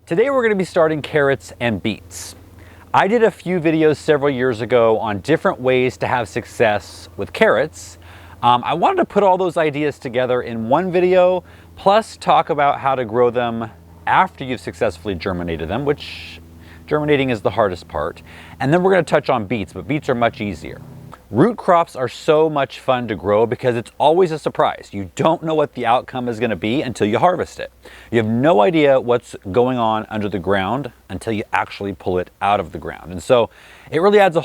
Today we're going to be starting carrots and beets. I did a few videos several years ago on different ways to have success with carrots. I wanted to put all those ideas together in one video, plus talk about how to grow them after you've successfully germinated them, which germinating is the hardest part. And then we're going to touch on beets, but beets are much easier. Root crops are so much fun to grow because it's always a surprise. You don't know what the outcome is going to be until you harvest it. You have no idea what's going on under the ground until you actually pull it out of the ground. And so it really adds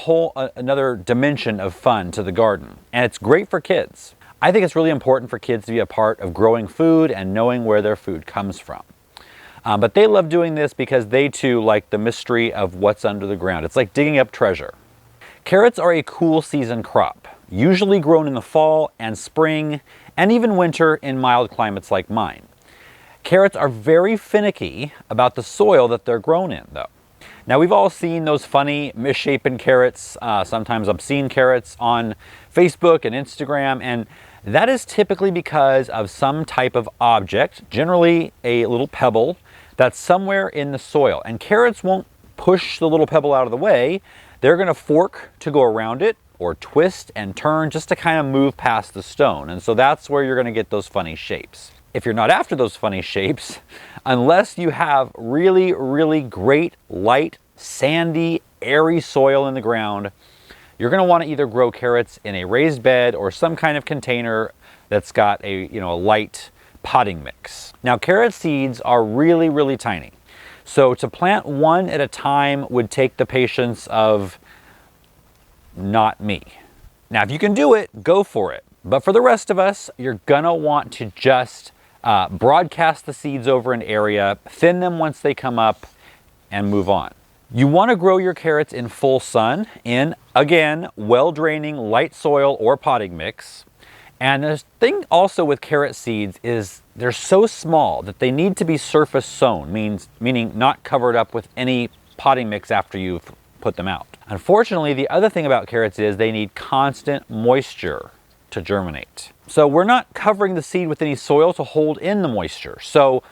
another dimension of fun to the garden. And it's great for kids. I think it's really important for kids to be a part of growing food and knowing where their food comes from. But they love doing this because they too like the mystery of what's under the ground. It's like digging up treasure. Carrots are a cool season crop, usually grown in the fall and spring, and even winter in mild climates like mine. Carrots are very finicky about the soil that they're grown in, though. Now, we've all seen those funny misshapen carrots, sometimes obscene carrots on Facebook and Instagram, and that is typically because of some type of object, generally a little pebble, that's somewhere in the soil. And carrots won't push the little pebble out of the way. They're going to fork to go around it or twist and turn just to kind of move past the stone. And so that's where you're going to get those funny shapes. If you're not after those funny shapes, unless you have really, really great, light, sandy, airy soil in the ground, you're going to want to either grow carrots in a raised bed or some kind of container that's got a light potting mix. Now, carrot seeds are really, really tiny. So to plant one at a time would take the patience of not me. Now, if you can do it, go for it. But for the rest of us, you're gonna want to just broadcast the seeds over an area, thin them once they come up, and move on. You wanna grow your carrots in full sun in, again, well-draining light soil or potting mix. And the thing also with carrot seeds is they're so small that they need to be surface sown, meaning not covered up with any potting mix after you've put them out. Unfortunately, the other thing about carrots is they need constant moisture to germinate. So we're not covering the seed with any soil to hold in the moisture. So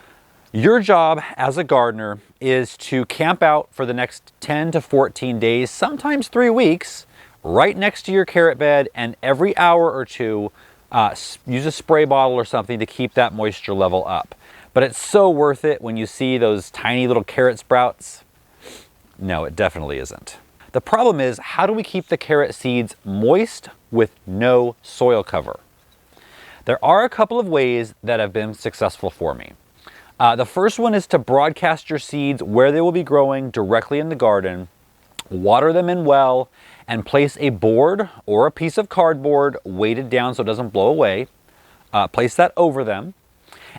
your job as a gardener is to camp out for the next 10 to 14 days, sometimes 3 weeks, right next to your carrot bed, and every hour or two, use a spray bottle or something to keep that moisture level up. But it's so worth it when you see those tiny little carrot sprouts. No, it definitely isn't. The problem is, how do we keep the carrot seeds moist with no soil cover? There are a couple of ways that have been successful for me. The first one is to broadcast your seeds where they will be growing directly in the garden, water them in well, and place a board or a piece of cardboard weighted down so it doesn't blow away. Place that over them,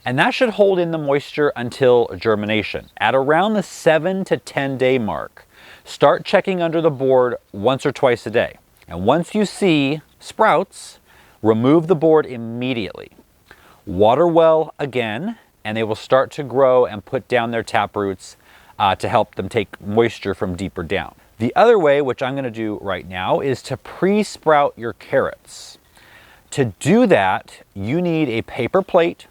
and that should hold in the moisture until germination. At around the 7 to 10 day mark, start checking under the board once or twice a day. And once you see sprouts, remove the board immediately. Water well again, and they will start to grow and put down their tap roots to help them take moisture from deeper down. The other way, which I'm going to do right now, is to pre-sprout your carrots. To do that, you need a paper plate,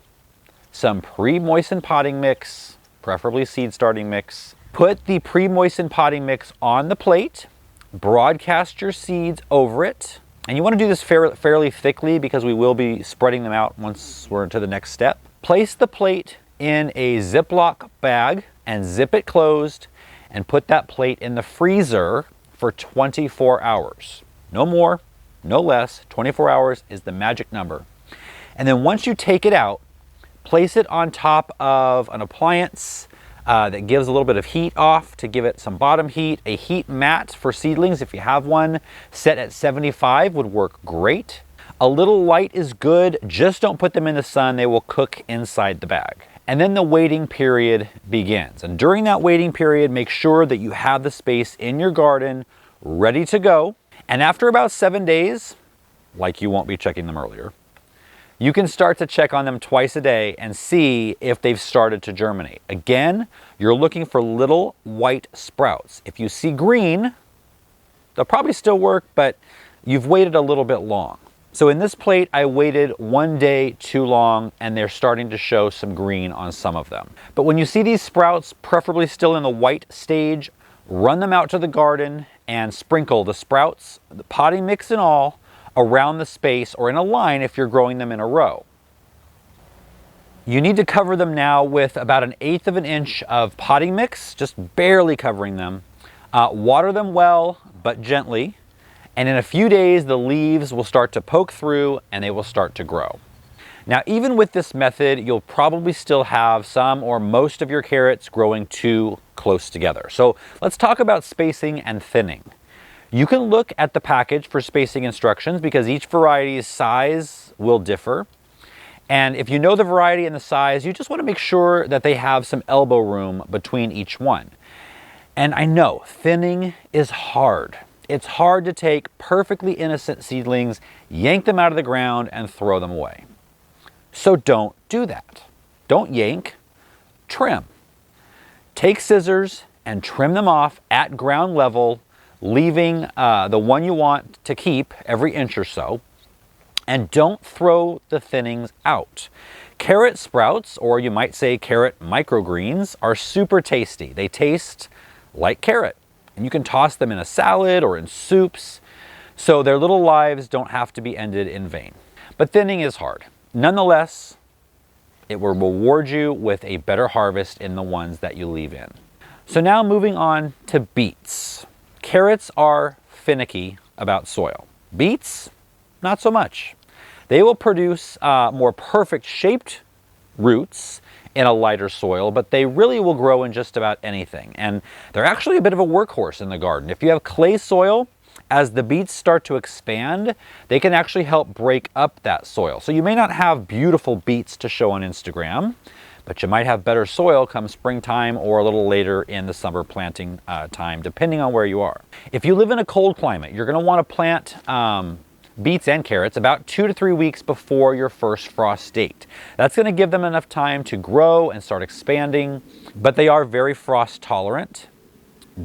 some pre-moistened potting mix, preferably seed starting mix. Put the pre-moistened potting mix on the plate, broadcast your seeds over it, and you want to do this fairly thickly because we will be spreading them out once we're to the next step. Place the plate in a Ziploc bag and zip it closed, and put that plate in the freezer for 24 hours. No more, no less. 24 hours is the magic number. And then once you take it out, place it on top of an appliance that gives a little bit of heat off to give it some bottom heat. A heat mat for seedlings, if you have one, set at 75 would work great. A little light is good, just don't put them in the sun. They will cook inside the bag. And then the waiting period begins. And during that waiting period, make sure that you have the space in your garden ready to go. And after about 7 days, like you won't be checking them earlier, you can start to check on them twice a day and see if they've started to germinate. Again, you're looking for little white sprouts. If you see green, they'll probably still work, but you've waited a little bit long. So in this plate, I waited 1 day too long and they're starting to show some green on some of them. But when you see these sprouts, preferably still in the white stage, run them out to the garden and sprinkle the sprouts, the potting mix and all, around the space or in a line if you're growing them in a row. You need to cover them now with about 1/8 of an inch of potting mix, just barely covering them. Water them well, but gently. And in a few days, the leaves will start to poke through and they will start to grow. Now, even with this method, you'll probably still have some or most of your carrots growing too close together. So let's talk about spacing and thinning. You can look at the package for spacing instructions because each variety's size will differ. And if you know the variety and the size, you just want to make sure that they have some elbow room between each one. And I know thinning is hard. It's hard to take perfectly innocent seedlings, yank them out of the ground, and throw them away. So don't do that. Don't yank, trim. Take scissors and trim them off at ground level, leaving the one you want to keep every inch or so. And don't throw the thinnings out. Carrot sprouts, or you might say carrot microgreens, are super tasty. They taste like carrot. And you can toss them in a salad or in soups, so their little lives don't have to be ended in vain. But thinning is hard. Nonetheless, it will reward you with a better harvest in the ones that you leave in. So now moving on to beets. Carrots are finicky about soil. Beets, not so much. They will produce more perfect shaped roots in a lighter soil, but they really will grow in just about anything. And they're actually a bit of a workhorse in the garden. If you have clay soil, as the beets start to expand, they can actually help break up that soil. So you may not have beautiful beets to show on Instagram, but you might have better soil come springtime or a little later in the summer planting time, depending on where you are. If you live in a cold climate, you're gonna wanna plant beets and carrots about 2 to 3 weeks before your first frost date. That's going to give them enough time to grow and start expanding, but they are very frost tolerant.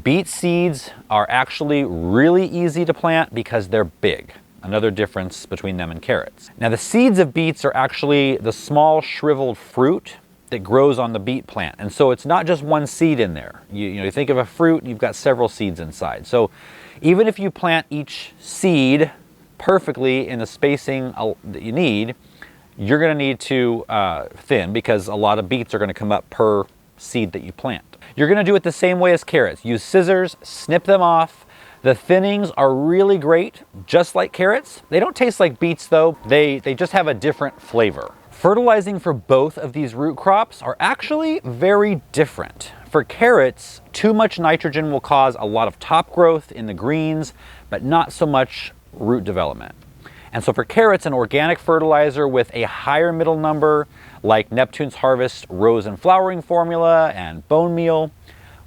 Beet seeds are actually really easy to plant because they're big. Another difference between them and carrots. Now the seeds of beets are actually the small shriveled fruit that grows on the beet plant. And so it's not just one seed in there. You think of a fruit and you've got several seeds inside. So even if you plant each seed perfectly in the spacing that you need, you're going to need to thin because a lot of beets are going to come up per seed that you plant. You're going to do it the same way as carrots. Use scissors, snip them off. The thinnings are really great, just like carrots. They don't taste like beets though. They just have a different flavor. Fertilizing for both of these root crops are actually very different. For carrots, too much nitrogen will cause a lot of top growth in the greens, but not so much root development. And so for carrots, an organic fertilizer with a higher middle number, like Neptune's Harvest rose and flowering formula and bone meal,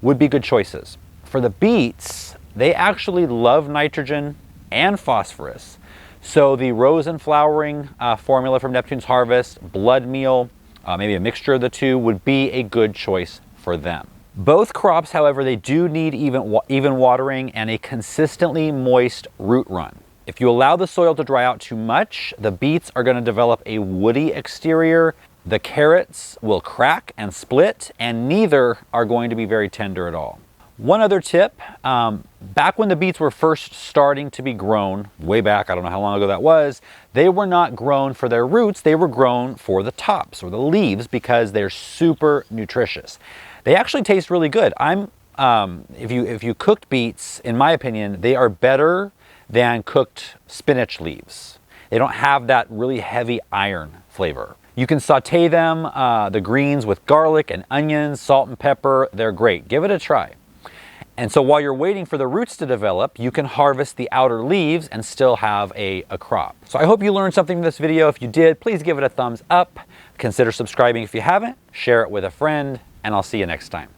would be good choices. For the beets, they actually love nitrogen and phosphorus. So the rose and flowering formula from Neptune's Harvest, blood meal, maybe a mixture of the two, would be a good choice for them. Both crops, however, they do need even watering and a consistently moist root run. If you allow the soil to dry out too much, the beets are going to develop a woody exterior. The carrots will crack and split, and neither are going to be very tender at all. One other tip, back when the beets were first starting to be grown, way back, I don't know how long ago that was, they were not grown for their roots, they were grown for the tops or the leaves because they're super nutritious. They actually taste really good. If you cooked beets, in my opinion, they are better than cooked spinach leaves. They don't have that really heavy iron flavor. You can saute them, the greens, with garlic and onions, salt and pepper. They're great. Give it a try. And so while you're waiting for the roots to develop, you can harvest the outer leaves and still have a crop. So I hope you learned something from this video. If you did, please give it a thumbs up. Consider subscribing if you haven't. Share it with a friend, and I'll see you next time.